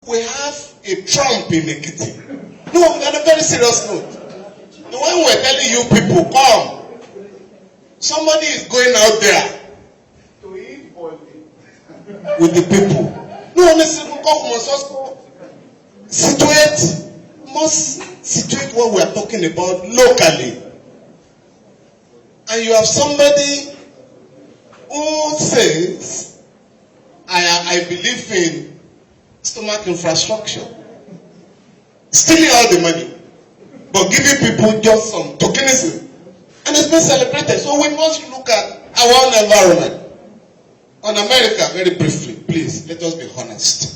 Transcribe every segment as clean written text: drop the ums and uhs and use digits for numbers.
We have a Trump in Ekiti. No, on a very serious note. When we're telling you people, come, somebody is going out there to eat with the people. No, honestly, must situate what we are talking about locally. And you have somebody who says, I believe in stomach infrastructure, stealing all the money, but giving people just some tokenism. And it's been celebrated. So we must look at our own environment. On America, very briefly, please, let us be honest.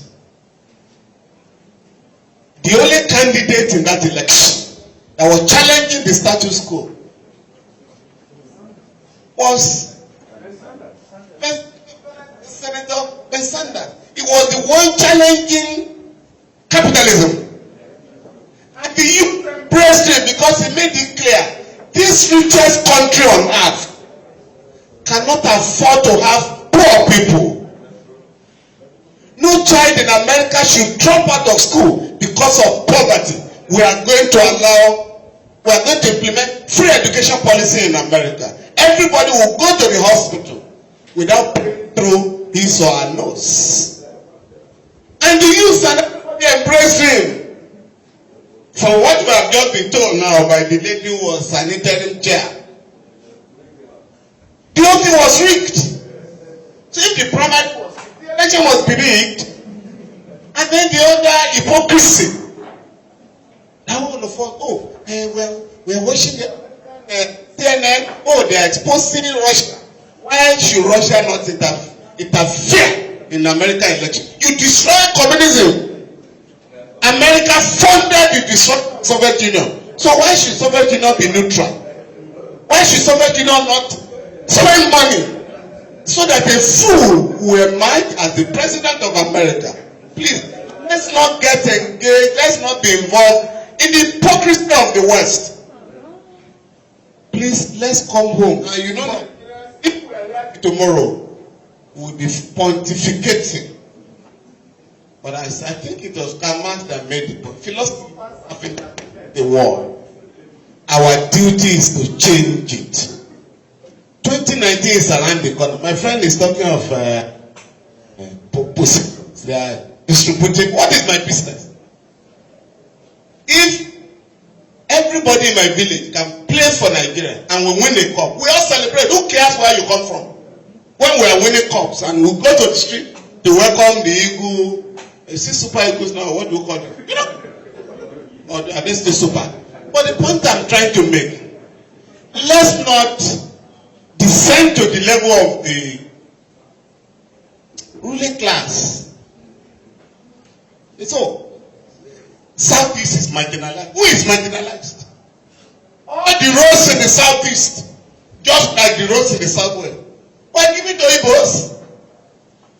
The only candidate in that election that was challenging the status quo was Senator Ben Sanders. He was the one challenging capitalism. And the youth embraced him because he made it clear this richest country on earth cannot afford to have poor people. No child in America should drop out of school because of poverty. We are going to implement free education policy in America. Everybody will go to the hospital without paying through his or her nose. And the youth and everybody embrace him. From what we have just been told now by the lady who was an interim chair, the whole thing was rigged. So if the primary was, the election was rigged, and then the other hypocrisy. Now all of us, well, we are watching CNN. Oh, they are exposing Russia. Why should Russia not interfere in the American election? You destroy communism. America funded the destruction of the Soviet Union. So why should Soviet Union be neutral? Why should Soviet Union not spend money so that a fool will emerge as the president of America? Please, let's not get engaged. Let's not be involved in the hypocrisy of the West. Please, let's come home. And you know, if we are here tomorrow, we'll be pontificating. But I think it was Karl Marx that made the point. Philosophy of the world. Our duty is to change it. 2019 is around the corner. My friend is talking of they are distributing. What is my business? If everybody in my village can play for Nigeria and we win a cup, we all celebrate. Who cares where you come from? When we are winning cups and we go to the street to welcome the eagle. You see super eagles now, what do you call them? You know? Or are they still super? But the point I'm trying to make, let's not descend to the level of the ruling class. It's all. Southeast is marginalized. Who is marginalized? All the roads in the southeast, just like the roads in the southwest. Why give it to Igbos?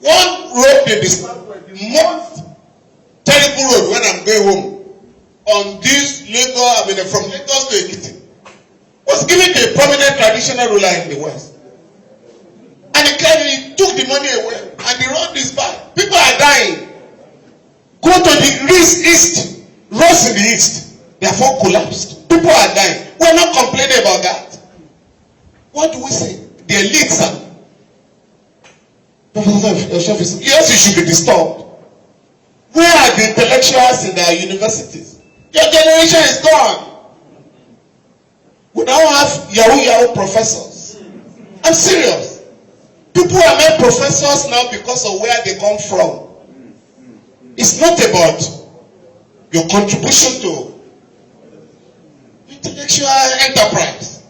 One road in the southwest, the most terrible road when I'm going home on this Lagos, from Lagos to Ekiti, was given to a prominent traditional ruler in the West. And he took the money away, and the road is bad. People are dying. Go to the east, roads in the east, therefore collapsed. People are dying. We're not complaining about that. What do we say? The elites are. Yes, you should be disturbed. Where are the intellectuals in our universities? Your generation is gone. We now have Yahoo professors. I'm serious. People are made professors now because of where they come from. It's not about your contribution to intellectual enterprise.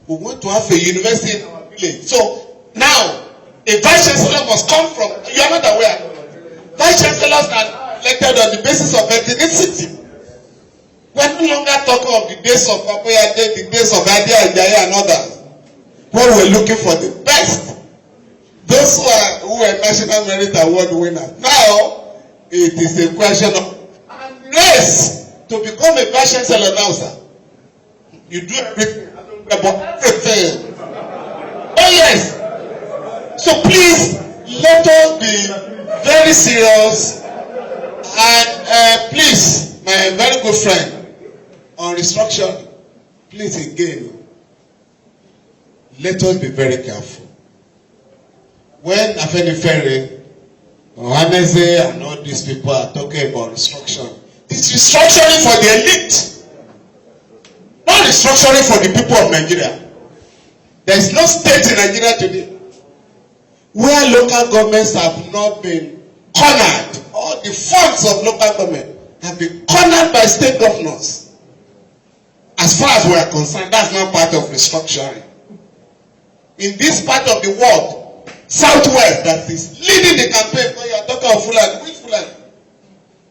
We want to have a university in our village. So now, a vice chancellor must come from, you are not aware. Vice chancellors are elected on the basis of ethnicity. We are no longer talking of the days of Papoyade, the days of Adia Ijaya and others. When we are looking for the best, those who are National Merit Award winners. Now, it is a question of race to become a vice chancellor now, sir. You do everything about everything. Oh yes. So please, let us be very serious please, my very good friend, on restructuring, please again, let us be very careful. When Afenifere, Ohaneze, and all these people are talking about restructuring, it's restructuring for the elite, not restructuring for the people of Nigeria. There is no state in Nigeria today where local governments have not been cornered. All the funds of local government have been cornered by state governors. As far as we are concerned, that's not part of restructuring. In this part of the world, Southwest, that is leading the campaign, when you are talking of Fulani, which Fulani?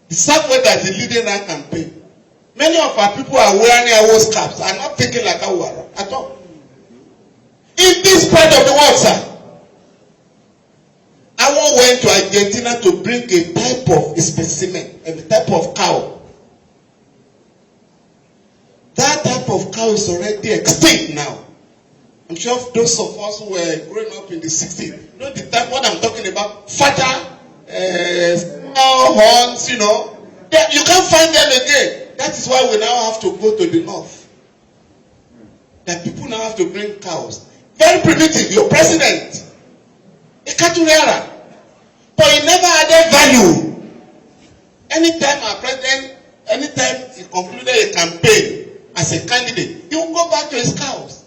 The Southwest that is leading that campaign. Many of our people are wearing our caps, are not thinking like Awara at all. In this part of the world, sir, I went to Argentina to bring a type of specimen, a type of cow. That type of cow is already extinct now. I'm sure those of us who were growing up in the 60s, you know the type what I'm talking about, fatter, small horns, you know. You can't find them again. That is why we now have to go to the north. That people now have to bring cows. Very primitive. Your president, a Katuriara, but he never added value. Anytime our president, anytime he concluded a campaign as a candidate, he will go back to his cows,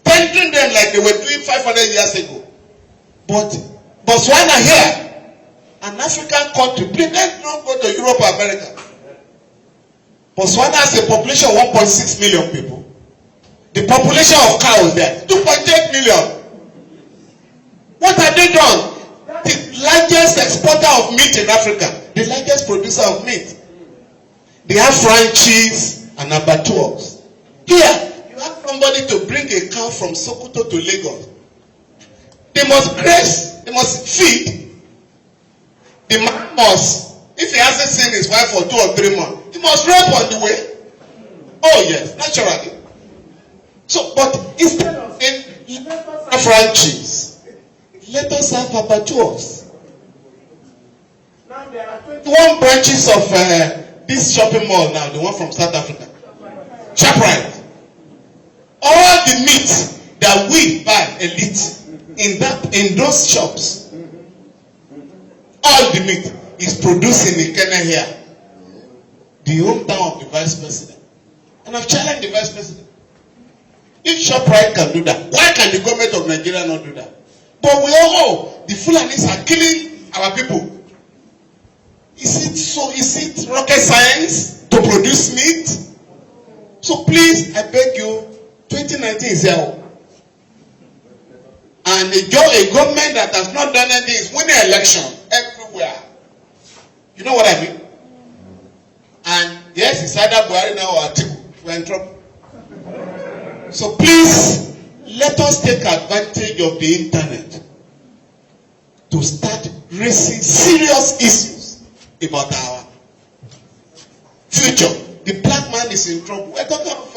tendering them like they were doing 500 years ago. But Botswana here, an African country, please let's not go to Europe or America. Botswana has a population of 1.6 million people. The population of cows there, 2.8 million. What have they done? The largest exporter of meat in Africa, the largest producer of meat. They have franchises and abattoirs. Here, you have somebody to bring a cow from Sokoto to Lagos. They must graze, they must feed. The man must, if he hasn't seen his wife for 2 or 3 months, he must rape on the way. Oh yes, naturally. So, but instead of saying, let us have franchise, let us have abattoirs. Now there are 21 branches of this shopping mall now, the one from South Africa. ShopRite. All the meat that we buy elite in those shops, all the meat is produced in Kenya here, the hometown of the vice president. And I've challenged the vice president. If ShopRite can do that, why can the government of Nigeria not do that? But we all know the Fulanis are killing our people. Is it rocket science to produce meat? So please, I beg you, 2019 is here. And a government that has not done anything is winning election everywhere. You know what I mean? And yes, it's either Buhari now or Atiku. We're in trouble. So please, let us take advantage of the internet to start raising serious issues about our future. The black man is in trouble. We're talking of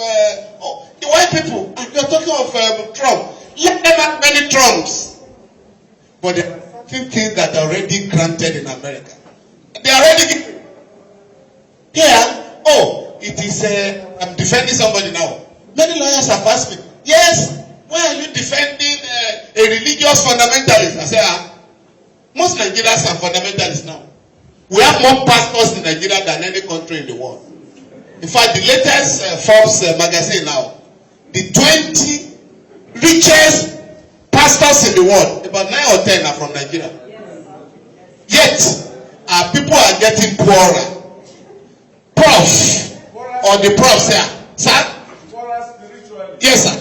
the white people, and we're talking of Trump. Let them have many Trumps. But there are certain things that are already granted in America. They are already given. Here, it is, I'm defending somebody now. Many lawyers have asked me, yes, why are you defending a religious fundamentalist? I say, most Nigerians are fundamentalists now. We have more pastors in Nigeria than any country in the world. In fact, the latest Forbes magazine now, the 20 richest pastors in the world, about 9 or 10 are from Nigeria. Yet, our people are getting poorer. Prof, or the profs here, sir? Yes, sir.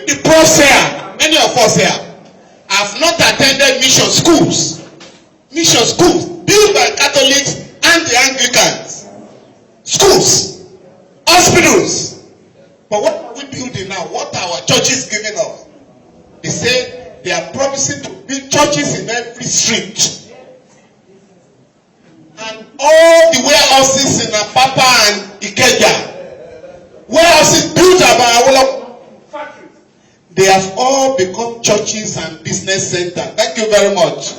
The profs here, many of us here, have not attended mission schools. Mission schools built by Catholics and the Anglicans. Schools, hospitals. But what are we building now? What are our churches giving us? They say they are promising to build churches in every street. And all the warehouses in Apapa and Ikeja, warehouses built by factories, they have all become churches and business centers. Thank you very much.